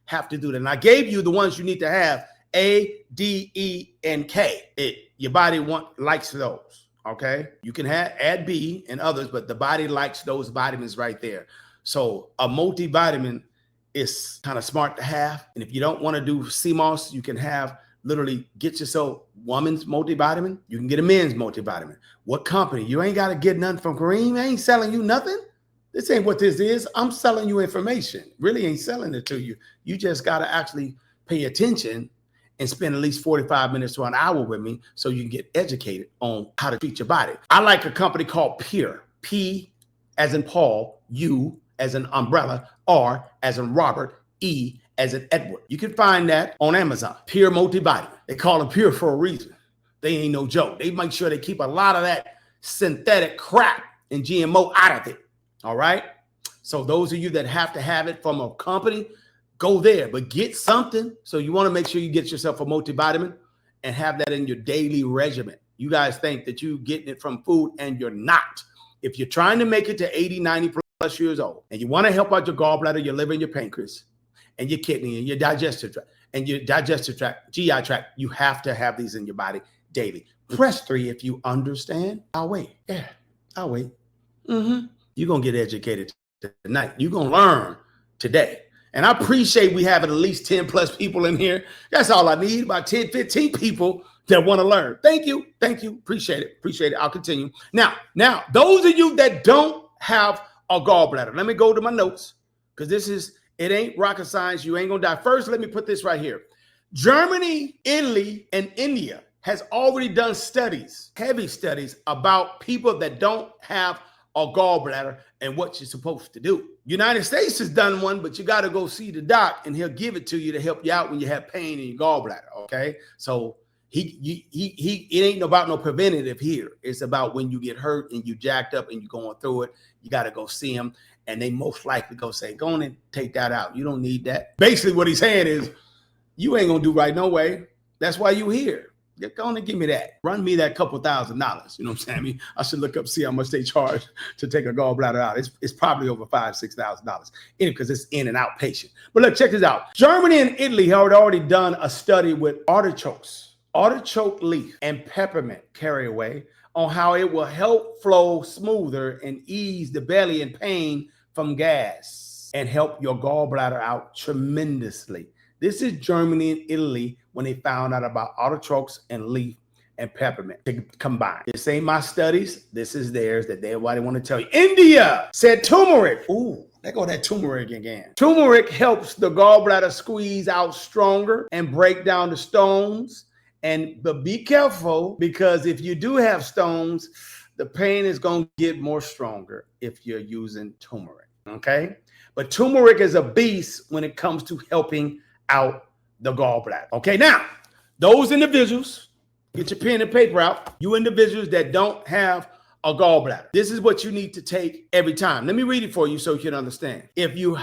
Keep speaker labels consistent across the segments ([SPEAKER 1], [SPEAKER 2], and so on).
[SPEAKER 1] have to do that. And I gave you the ones you need to have: A, D, E, and K. Your body likes those. Okay, you can add B and others, but the body likes those vitamins right there. So a multivitamin is kind of smart to have. And if you don't want to do CMOS, you can have literally get yourself woman's multivitamin. You can get a men's multivitamin. What company? You ain't got to get nothing from Kareem. I ain't selling you nothing. This ain't what this is. I'm selling you information. Really ain't selling it to you. You just got to actually pay attention and spend at least 45 minutes to an hour with me so you can get educated on how to treat your body. I like a company called Pure. P as in Paul, U as in umbrella, R as in Robert, E as in Edward. You can find that on Amazon. Pure multivitamin. They call them Pure for a reason. They ain't no joke. They make sure they keep a lot of that synthetic crap and GMO out of it. All right? So those of you that have to have it from a company, go there, but get something. So you want to make sure you get yourself a multivitamin and have that in your daily regimen. You guys think that you're getting it from food, and you're not. If you're trying to make it to 80, 90 plus years old, and you want to help out your gallbladder, your liver, and your pancreas, and your kidney, and your digestive tract, GI tract, you have to have these in your body daily. Press 3 if you understand. I'll wait. Yeah, I'll wait. You're going to get educated tonight. You're going to learn today. And I appreciate we have at least 10 plus people in here. That's all I need, about 10, 15 people that want to learn. Thank you. Thank you. Appreciate it. Appreciate it. I'll continue. Now, those of you that don't have a gallbladder, let me go to my notes, because it ain't rocket science. You ain't going to die. First, let me put this right here. Germany, Italy, and India has already done studies, heavy studies, about people that don't have a gallbladder and what you're supposed to do. United States has done one, but you got to go see the doc, and he'll give it to you to help you out when you have pain in your gallbladder. Okay, so it ain't about no preventative here. It's about when you get hurt and you jacked up and you're going through it. You got to go see him, and they most likely go say, "Go on and take that out. You don't need that." Basically, what he's saying is, you ain't gonna do right no way. That's why you here. Go on and give me that. Run me that couple $1,000. You know what I'm saying? I mean, I should look up, see how much they charge to take a gallbladder out. It's probably over $5,000, $6,000 because it's in and outpatient. But look, check this out. Germany and Italy have already done a study with artichokes, artichoke leaf, and peppermint caraway on how it will help flow smoother and ease the belly and pain from gas and help your gallbladder out tremendously. This is Germany and Italy when they found out about artichokes and leaf and peppermint combined. This ain't my studies. This is theirs that everybody want to tell you. India said turmeric. Ooh, there go that turmeric again. Turmeric helps the gallbladder squeeze out stronger and break down the stones. But be careful, because if you do have stones, the pain is going to get more stronger if you're using turmeric. Okay? But turmeric is a beast when it comes to helping out the gallbladder. Okay, now, those individuals, get your pen and paper out, you individuals that don't have a gallbladder, this is what you need to take every time. Let me read it for you so you can understand. If you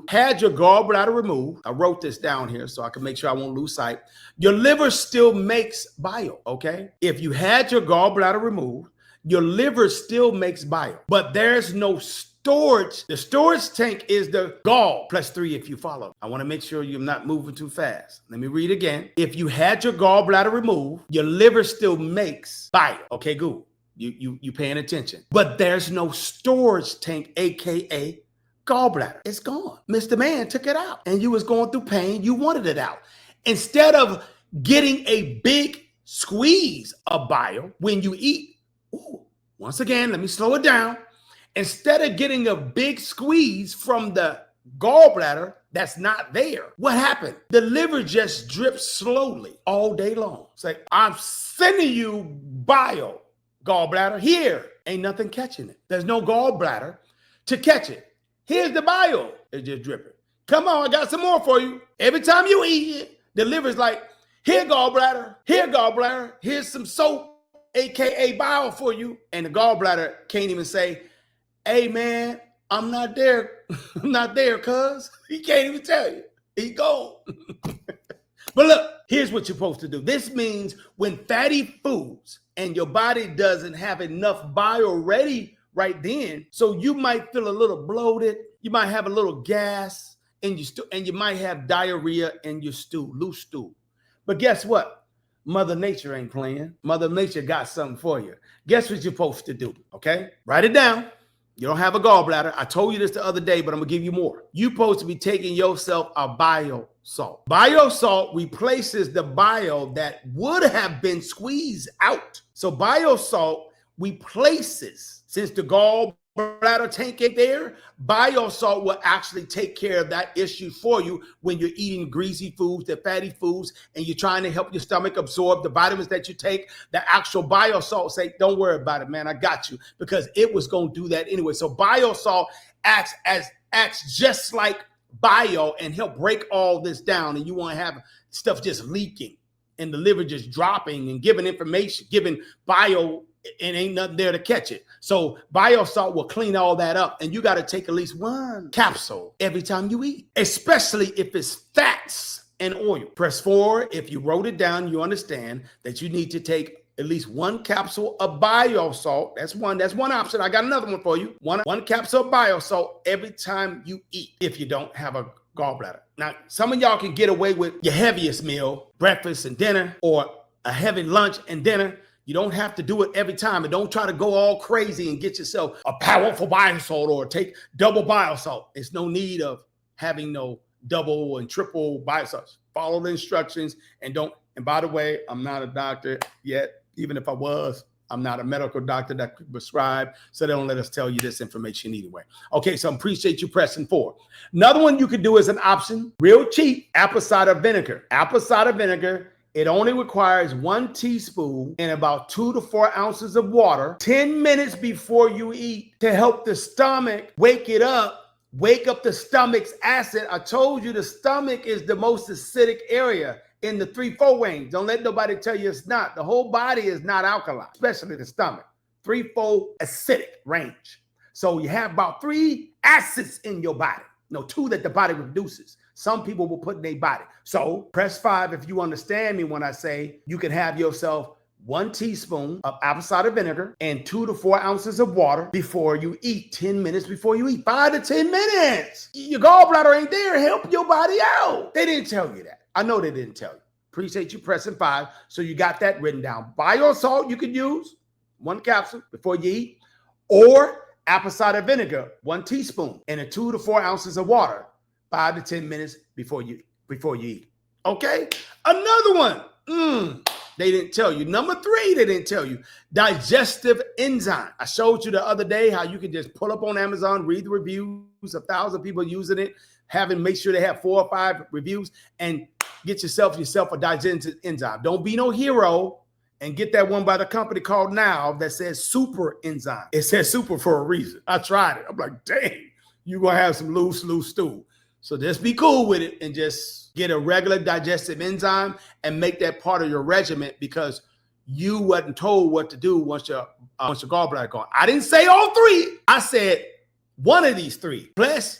[SPEAKER 1] had your gallbladder removed, I wrote this down here so I can make sure I won't lose sight. Your liver still makes bile, okay? If you had your gallbladder removed, your liver still makes bile, but there's no storage. The storage tank is the gall, plus 3 if you follow. I want to make sure you're not moving too fast. Let me read again. If you had your gallbladder removed, your liver still makes bile. Okay, good. You paying attention. But there's no storage tank, aka gallbladder. It's gone. Mr. Man took it out, and you was going through pain. You wanted it out. Instead of getting a big squeeze of bile when you eat, once again, let me slow it down. Instead of getting a big squeeze from the gallbladder that's not there, what happened? The liver just drips slowly all day long. It's like, I'm sending you bile, gallbladder. Here, ain't nothing catching it. There's no gallbladder to catch it. Here's the bile. It's just dripping. Come on, I got some more for you. Every time you eat it, the liver's like, here, gallbladder. Here, gallbladder. Here's some soap, aka bile for you. And the gallbladder can't even say, hey, man, I'm not there. I'm not there, cuz. He can't even tell you. He gone. But look, here's what you're supposed to do. This means when fatty foods and your body doesn't have enough bile ready right then, so you might feel a little bloated. You might have a little gas in your stew, and you might have diarrhea in your stew, loose stew. But guess what? Mother Nature ain't playing. Mother Nature got something for you. Guess what you're supposed to do, okay? Write it down. You don't have a gallbladder. I told you this the other day, but I'm going to give you more. You're supposed to be taking yourself a bile salt. Bile salt replaces the bile that would have been squeezed out. So bile salt replaces, since the gallbladder tank ain't there, bile salt will actually take care of that issue for you when you're eating greasy foods, the fatty foods, and you're trying to help your stomach absorb the vitamins that you take. The actual bile salt say, don't worry about it, man, I got you, because it was going to do that anyway. So bile salt acts just like bile and help break all this down, and you won't have stuff just leaking and the liver just dropping and giving information, giving bile, and ain't nothing there to catch it. So bile salt will clean all that up, and you got to take at least 1 capsule every time you eat, especially if it's fats and oil. Press 4. If you wrote it down, you understand that you need to take at least 1 capsule of bile salt. That's one option. I got another one for you. One capsule of bile salt every time you eat if you don't have a gallbladder. Now, some of y'all can get away with your heaviest meal, breakfast and dinner, or a heavy lunch and dinner. You don't have to do it every time, and don't try to go all crazy and get yourself a powerful bile salt or take double bile salt. There's no need of having no double and triple bile salts. Follow the instructions and don't. And by the way, I'm not a doctor yet. Even if I was, I'm not a medical doctor that could prescribe, so they don't let us tell you this information either way. Okay, so I appreciate you pressing 4. Another one you could do as an option, real cheap, apple cider vinegar. Apple cider vinegar, it only requires 1 teaspoon and about 2 to 4 ounces of water 10 minutes before you eat to help the stomach wake up the stomach's acid. I told you the stomach is the most acidic area in the 3-4 range. Don't let nobody tell you it's not. The whole body is not alkaline, especially the stomach. 3-4 acidic range. So you have about 3 acids in your body. No, 2 that the body reduces. Some people will put in their body. So press 5 if you understand me when I say you can have yourself 1 teaspoon of apple cider vinegar and 2 to 4 ounces of water before you eat, 10 minutes before you eat. 5 to 10 minutes. Your gallbladder ain't there. Help your body out. They didn't tell you that. I know they didn't tell you. Appreciate you pressing 5. So you got that written down. Bile salt you could use, 1 capsule before you eat, or apple cider vinegar, 1 teaspoon, and a 2 to 4 ounces of water, 5 to 10 minutes before you eat. Okay? Another one. They didn't tell you. Number 3, they didn't tell you. Digestive enzyme. I showed you the other day how you can just pull up on Amazon, read the reviews, 1,000 people using it, make sure they have 4 or 5 reviews, and get yourself a digestive enzyme. Don't be no hero and get that one by the company called Now that says super enzyme. It says super for a reason. I tried it. I'm like, dang, you're going to have some loose stew. So just be cool with it and just get a regular digestive enzyme and make that part of your regimen, because you wasn't told what to do once your gallbladder gone. I didn't say all 3. I said one of these 3. Press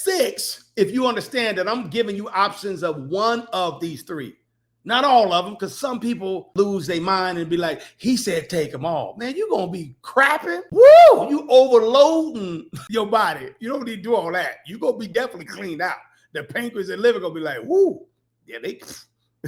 [SPEAKER 1] 6 if you understand that I'm giving you options of one of these 3. Not all of them, because some people lose their mind and be like, he said take them all. Man, you're going to be crapping. Woo! You overloading your body. You don't need to do all that. You're going to be definitely cleaned out. The pancreas and liver going to be like, woo. Yeah,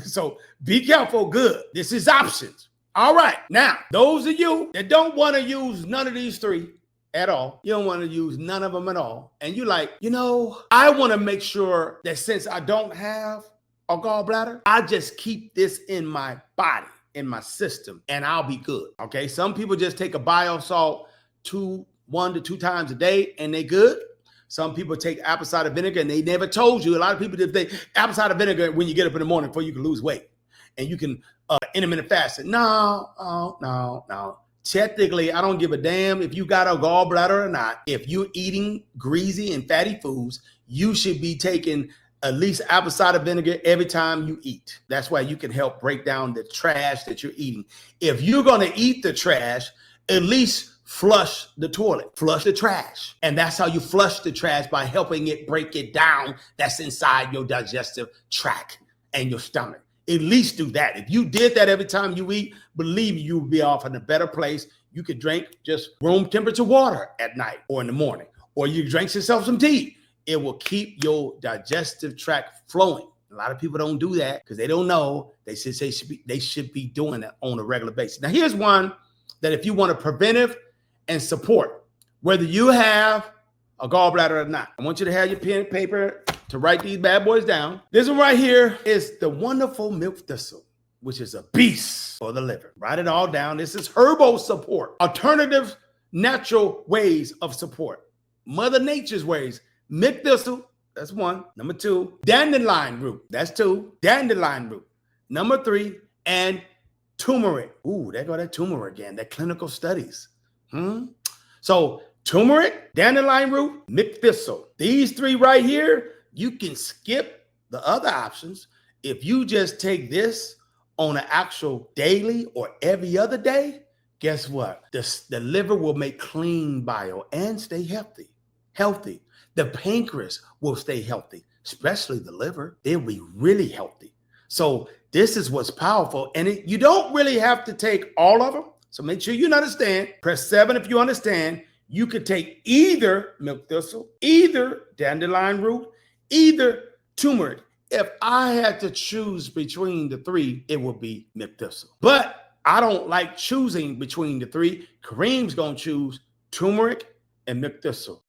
[SPEAKER 1] so be careful. Good. This is options. All right. Now, those of you that don't want to use none of these 3 at all, you don't want to use none of them at all, and you like, I want to make sure that since I don't have a gallbladder, I just keep this in my body, in my system, and I'll be good. Okay, some people just take a bile salt 1 to 2 times a day and they good. Some people take apple cider vinegar and they never told you. A lot of people just take apple cider vinegar when you get up in the morning before you can lose weight, and you can intermittent fasting. No. Technically, I don't give a damn if you got a gallbladder or not. If you're eating greasy and fatty foods, you should be taking at least apple cider vinegar every time you eat. That's why you can help break down the trash that you're eating. If you're going to eat the trash, at least flush the toilet, flush the trash. And that's how you flush the trash, by helping it break it down that's inside your digestive tract and your stomach. At least do that. If you did that every time you eat, believe me, you'll be off in a better place. You could drink just room temperature water at night or in the morning, or you drink yourself some tea. it will keep your digestive tract flowing. A lot of people don't do that because they don't know. They should be doing it on a regular basis. Now, here's one that if you want a preventive and support, whether you have a gallbladder or not, I want you to have your pen and paper to write these bad boys down. This one right here is the wonderful milk thistle, which is a beast for the liver. Write it all down. This is herbal support, alternative natural ways of support, Mother Nature's ways. Milk thistle, that's one. Number 2, dandelion root, that's 2. Dandelion root. Number 3, and turmeric. Ooh, there go that turmeric again, that clinical studies. So turmeric, dandelion root, milk thistle. These 3 right here, you can skip the other options. If you just take this on an actual daily or every other day, guess what? The liver will make clean bile and stay healthy. The pancreas will stay healthy, especially the liver. They'll be really healthy. So this is what's powerful. And you don't really have to take all of them. So make sure you understand. Press 7 if you understand. You could take either milk thistle, either dandelion root, either turmeric. If I had to choose between the 3, it would be milk thistle. But I don't like choosing between the 3. Kareem's going to choose turmeric and milk thistle.